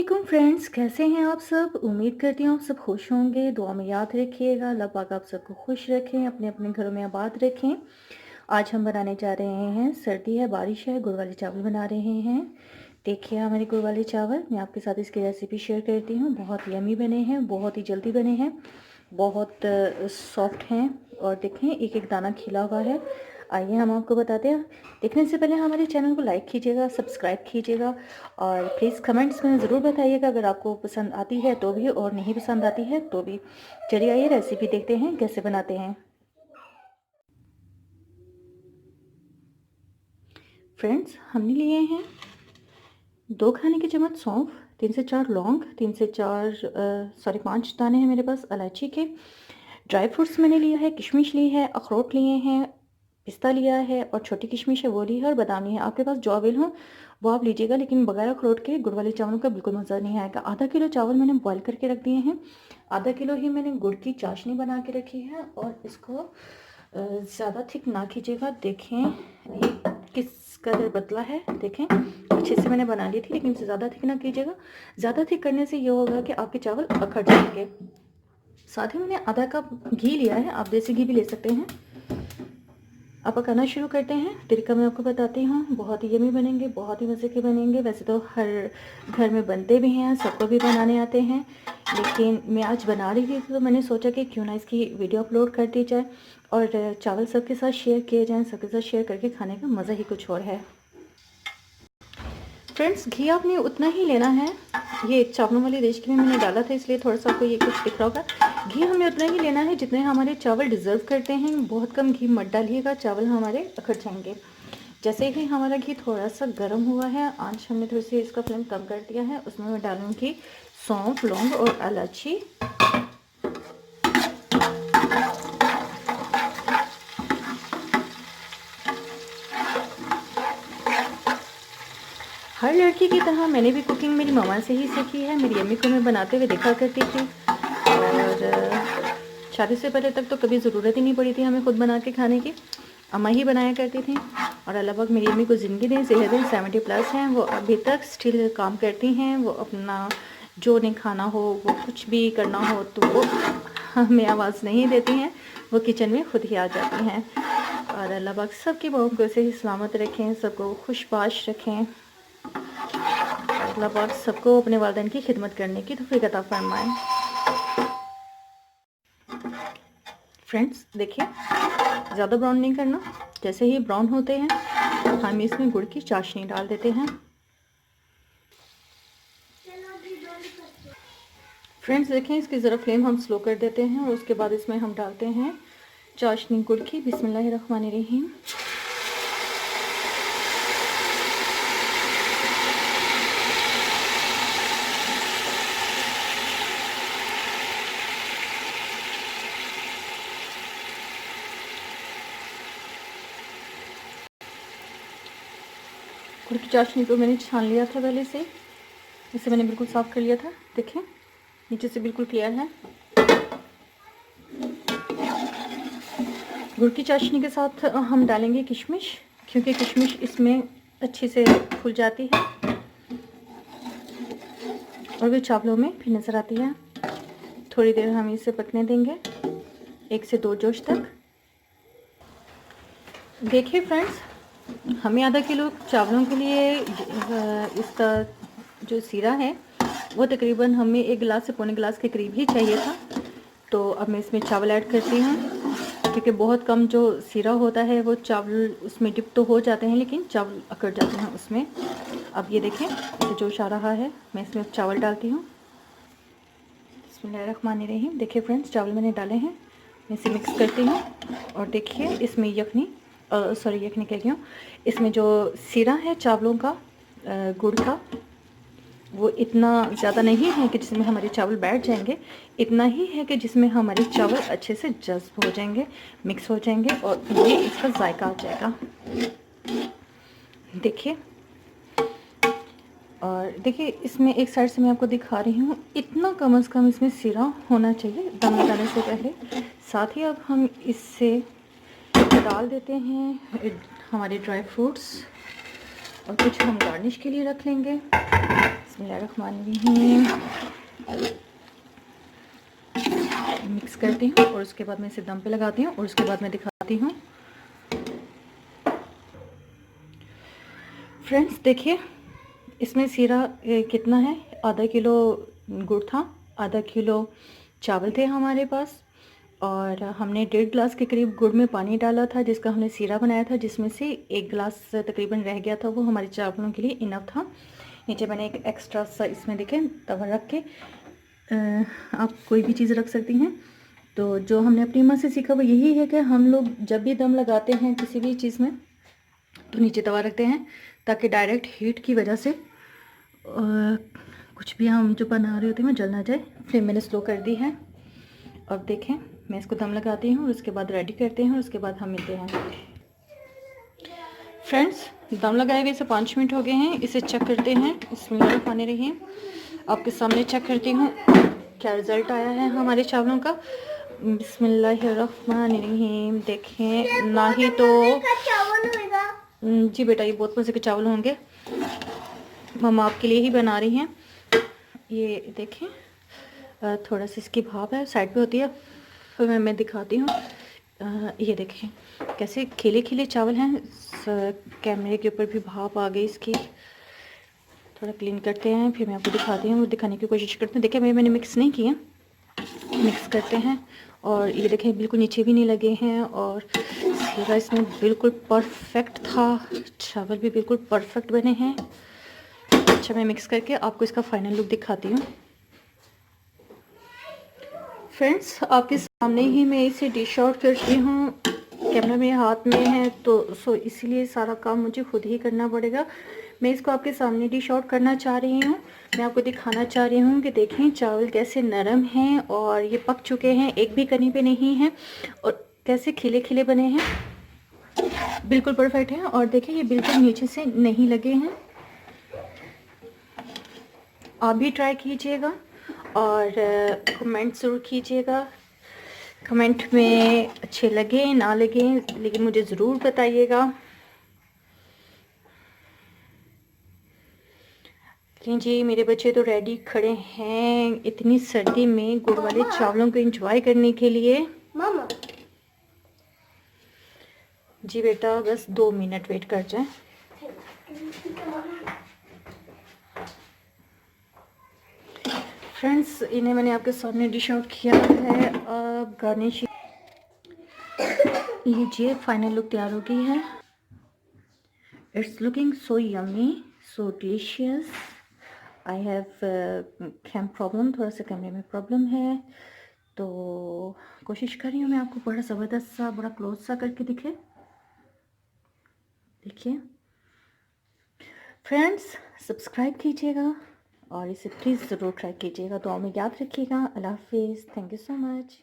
वालेकुम फ्रेंड्स, कैसे हैं आप सब। उम्मीद करती हूँ आप सब खुश होंगे। दुआ में याद रखिएगा, अल्लाह पाक आप सबको खुश रखें, अपने अपने घरों में आबाद रखें। आज हम बनाने जा रहे हैं, सर्दी है, बारिश है, गुड़ वाले चावल बना रहे हैं। देखिए हमारे गुड़ वाले चावल, मैं आपके साथ इसकी रेसिपी शेयर करती हूँ। बहुत यमी बने हैं, बहुत ही जल्दी बने हैं, बहुत सॉफ्ट हैं और देखें एक एक दाना खिला हुआ है। आइए हम आपको बताते हैं। देखने से पहले हमारे चैनल को लाइक कीजिएगा, सब्सक्राइब कीजिएगा और प्लीज़ कमेंट्स में ज़रूर बताइएगा अगर आपको पसंद आती है तो भी और नहीं पसंद आती है तो भी। चलिए आइए रेसिपी देखते हैं कैसे बनाते हैं। फ्रेंड्स, हमने लिए हैं 2 खाने के चम्मच सौंफ, 3 से 4 लौंग, 3 से 4 5 दाने हैं मेरे पास इलायची के। ड्राई फ्रूट्स मैंने लिया है, किशमिश ली है, अखरोट लिए हैं, पिस्ता लिया है और छोटी किशमिश है वो ली है और बादाम ली है। आपके पास जो अवेल हो वो आप लीजिएगा, लेकिन बगैर अखरोट के गुड़ वाले चावलों का बिल्कुल मज़ा नहीं आएगा। आधा किलो चावल मैंने बॉईल करके रख दिए हैं। आधा किलो ही मैंने गुड़ की चाशनी बना के रखी है और इसको ज़्यादा थिक ना कीजिएगा। देखें ये किस कदर पतला है, देखें अच्छे से मैंने बना ली थी, लेकिन इसे ज़्यादा थिक ना कीजिएगा। ज़्यादा थिक करने से ये होगा कि आपके चावल अखड़ जाएंगे। साथ ही मैंने आधा कप घी लिया है, आप देसी घी भी ले सकते हैं। अब पकाना शुरू करते हैं। तरीका मैं आपको बताती हूँ, बहुत ही यमी बनेंगे, बहुत ही मज़े के बनेंगे। वैसे तो हर घर में बनते भी हैं, सबको भी बनाने आते हैं, लेकिन मैं आज बना रही थी तो मैंने सोचा कि क्यों ना इसकी वीडियो अपलोड कर दी जाए और चावल सबके साथ शेयर किए जाएँ। सबके साथ शेयर करके खाने का मज़ा ही कुछ और है। फ्रेंड्स, घी आपने उतना ही लेना है। ये चावलों वाली डिश में मैंने डाला था इसलिए थोड़ा सा आपको ये कुछ दिख रहा होगा। घी हमें उतना ही लेना है जितने हमारे चावल डिज़र्व करते हैं। बहुत कम घी मत डालिएगा, चावल हमारे अखड़ जाएंगे। जैसे ही हमारा घी थोड़ा सा गर्म हुआ है, आंच हमने थोड़ी सी इसका फ्लेम कम कर दिया है, उसमें मैं डालूँगी सौंफ, लौंग और इलायची। हर लड़की की तरह मैंने भी कुकिंग मेरी मम्मा से ही सीखी है। मेरी अम्मी को मैं बनाते हुए देखा करती थी और शादी से पहले तक तो कभी ज़रूरत ही नहीं पड़ी थी हमें खुद बना के खाने की। अम्मा ही बनाया करती थी और अल्लाह पाक मेरी अम्मी को ज़िंदगी दें, सेहत दें। 70+ हैं वो, अभी तक स्टिल काम करती हैं। वो अपना जो उन्हें खाना हो, वो कुछ भी करना हो तो वो हमें आवाज़ नहीं देती हैं, वो किचन में खुद ही आ जाती हैं। और अल्लाह पाक सबकी बहू को ऐसे ही सलामत रखें, सबको खुशबाश रखें। अल्लाह पाक सबको अपने वालिदैन की खिदमत करने की तौफीक अता फरमाए। फ्रेंड्स देखिए, ज़्यादा ब्राउन नहीं करना। जैसे ही ब्राउन होते हैं हम इसमें गुड़ की चाशनी डाल देते हैं। फ्रेंड्स देखें, इसकी ज़रा फ्लेम हम स्लो कर देते हैं और उसके बाद इसमें हम डालते हैं चाशनी गुड़ की। बिस्मिल्लाहिर्रहमानिर्रहीम। गुड़ की चाशनी को मैंने छान लिया था पहले से, इसे मैंने बिल्कुल साफ़ कर लिया था। देखें नीचे से बिल्कुल क्लियर है। गुड़ की चाशनी के साथ हम डालेंगे किशमिश, क्योंकि किशमिश इसमें अच्छे से फूल जाती है और वो चावलों में भी नज़र आती है। थोड़ी देर हम इसे पकने देंगे, 1 से 2 जोश तक। देखिए फ्रेंड्स, हमें आधा किलो चावलों के लिए इसका जो सीरा है वो तकरीबन हमें 1 गिलास से पौने गिलास के करीब ही चाहिए था। तो अब मैं इसमें चावल ऐड करती हूँ, क्योंकि बहुत कम जो सीरा होता है वो चावल उसमें डिप तो हो जाते हैं लेकिन चावल अकड़ जाते हैं उसमें। अब ये देखें इसे जोश आ रहा है, मैं इसमें चावल डालती हूँ। बिस्मिल्लाहिर्रहमानिर्रहीम। देखिए फ्रेंड्स, चावल मैंने डाले हैं, मैं इसे मिक्स करती हूँ और देखिए इसमें यखनी यखनी कह रही हूँ, इसमें जो सीरा है चावलों का गुड़ का, वो इतना ज़्यादा नहीं है कि जिसमें हमारे चावल बैठ जाएंगे, इतना ही है कि जिसमें हमारे चावल अच्छे से जज़्ब हो जाएंगे, मिक्स हो जाएंगे और ये इसका जायका आ जाएगा। देखिए, और देखिए इसमें एक साइड से मैं आपको दिखा रही हूँ, इतना कम से कम इसमें सीरा होना चाहिए दम लगाने से पहले। साथ ही अब हम इससे डाल देते हैं हमारे ड्राई फ्रूट्स और कुछ हम गार्निश के लिए रख लेंगे। बिस्मिल्लाहिर्रहमानिर्रहीम। मिक्स करती हूँ और उसके बाद मैं इसे दम पे लगाती हूँ और उसके बाद मैं दिखाती हूँ। फ्रेंड्स देखिए, इसमें सीरा कितना है, आधा किलो गुड़ था, आधा किलो चावल थे हमारे पास, और हमने 1.5 गिलास के करीब गुड़ में पानी डाला था जिसका हमने सीरा बनाया था, जिसमें से 1 गिलास तकरीबन रह गया था, वो हमारे चावलों के लिए इनफ था। नीचे मैंने एक एक्स्ट्रा सा इसमें देखें तवा रख के, आप कोई भी चीज़ रख सकती हैं। तो जो हमने अपनी माँ से सीखा वो यही है कि हम लोग जब भी दम लगाते हैं किसी भी चीज़ में तो नीचे तवा रखते हैं, ताकि डायरेक्ट हीट की वजह से कुछ भी हम जो बना रहे होते हैं वो जल ना जाए। फ्लेम मैंने स्लो कर दी है। अब देखें, मैं इसको दम लगाती हूँ और उसके बाद रेडी करते हैं और उसके बाद हम मिलते हैं। फ्रेंड्स दम लगाए हुए इसे 5 मिनट हो गए हैं, इसे चेक करते हैं। बिस्मिल्लाहिर्रहमानिर्रहीम। आपके सामने चेक करती हूँ क्या रिज़ल्ट आया है हमारे चावलों का। बिस्मिल्लाहिर्रहमानिर्रहीम। देखें, ना ही तो जी बेटा, ये बहुत मज़े के चावल होंगे, मम्मा आपके लिए ही बना रही हैं। ये देखें, थोड़ा सा इसकी भाप है, साइड पे होती है, फिर मैं दिखाती हूँ। ये देखें कैसे खिले खिले चावल हैं, कैमरे के ऊपर भी भाप आ गई इसकी। थोड़ा क्लीन करते हैं, फिर मैं आपको दिखाती हूँ, दिखाने की कोशिश करते हैं। देखिए मैंने मिक्स नहीं किया, मिक्स करते हैं और ये देखें बिल्कुल नीचे भी नहीं लगे हैं, और सीरा इसमें बिल्कुल परफेक्ट था, चावल भी बिल्कुल परफेक्ट बने हैं। अच्छा, मैं मिक्स करके आपको इसका फाइनल लुक दिखाती हूँ। फ्रेंड्स आपके सामने ही मैं इसे डिश आउट करती हूँ, कैमरा मेरे हाथ में है तो इसीलिए सारा काम मुझे खुद ही करना पड़ेगा। मैं इसको आपके सामने डिश आउट करना चाह रही हूँ, मैं आपको दिखाना चाह रही हूँ कि देखें चावल कैसे नरम हैं और ये पक चुके हैं, एक भी कनी पे नहीं है, और कैसे खिले खिले बने हैं, बिल्कुल परफेक्ट हैं। और देखें ये बिल्कुल नीचे से नहीं लगे हैं। आप भी ट्राई कीजिएगा और कमेंट ज़रूर कीजिएगा। कमेंट में अच्छे लगे ना लगे लेकिन मुझे ज़रूर बताइएगा। जी मेरे बच्चे तो रेडी खड़े हैं इतनी सर्दी में गुड़ वाले चावलों को एंजॉय करने के लिए। मामा जी बेटा, बस 2 मिनट वेट कर जाए। फ्रेंड्स इन्हें मैंने आपके सामने डिश आउट किया है। अब गार्निश लीजिए, फाइनल लुक तैयार हो गई है। It's looking so yummy, so delicious. I have cam problem, थोड़ा सा कैमरे में प्रॉब्लम है, तो कोशिश कर रही हूँ मैं आपको बड़ा ज़बरदस्त सा, बड़ा क्लोज सा करके दिखे। देखिए फ्रेंड्स, सब्सक्राइब कीजिएगा और इसे प्लीज़ ज़रूर ट्राई कीजिएगा। दुआ में याद रखिएगा। अल्लाह हाफिज़। Thank you so much.